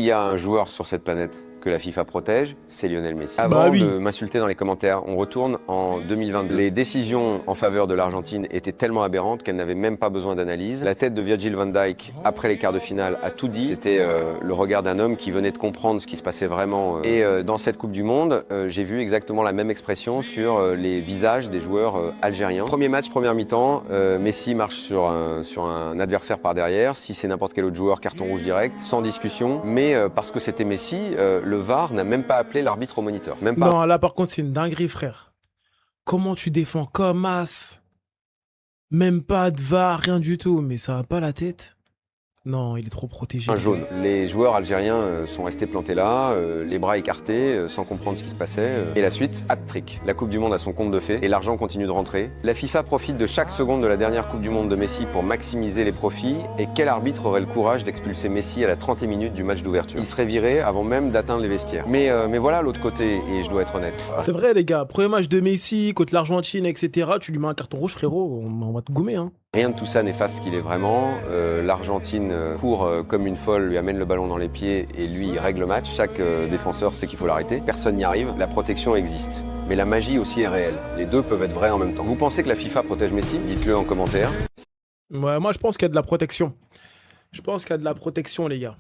y a un joueur sur cette planète que la FIFA protège, c'est Lionel Messi. Avant de m'insulter dans les commentaires, on retourne en 2022. Les décisions en faveur de l'Argentine étaient tellement aberrantes qu'elles n'avaient même pas besoin d'analyse. La tête de Virgil van Dijk, après les quarts de finale, a tout dit. C'était le regard d'un homme qui venait de comprendre ce qui se passait vraiment. Et dans cette Coupe du Monde, j'ai vu exactement la même expression sur les visages des joueurs algériens. Premier match, première mi-temps, Messi marche sur un adversaire par derrière. Si c'est n'importe quel autre joueur, carton rouge direct, sans discussion. Mais parce que c'était Messi, le VAR n'a même pas appelé l'arbitre au moniteur. Même pas. Non, là par contre c'est une dinguerie, frère. Comment tu défends comme as? Même pas de VAR, rien du tout, mais ça va pas la tête? Non, il est trop protégé. Un jaune. Les joueurs algériens sont restés plantés là, les bras écartés, sans comprendre ce qui se passait. Et la suite, hat-trick. La Coupe du Monde a son compte de fait et l'argent continue de rentrer. La FIFA profite de chaque seconde de la dernière Coupe du Monde de Messi pour maximiser les profits. Et quel arbitre aurait le courage d'expulser Messi à la 30e minute du match d'ouverture? Il serait viré avant même d'atteindre les vestiaires. Mais voilà l'autre côté, et je dois être honnête. C'est vrai les gars, premier match de Messi contre l'Argentine, etc. Tu lui mets un carton rouge, frérot, on va te gommer, hein. Rien de tout ça n'efface ce qu'il est vraiment. L'Argentine court comme une folle, lui amène le ballon dans les pieds et lui il règle le match. Chaque défenseur sait qu'il faut l'arrêter. Personne n'y arrive. La protection existe. Mais la magie aussi est réelle. Les deux peuvent être vrais en même temps. Vous pensez que la FIFA protège Messi? Dites-le en commentaire. Ouais, moi je pense qu'il y a de la protection. Je pense qu'il y a de la protection les gars.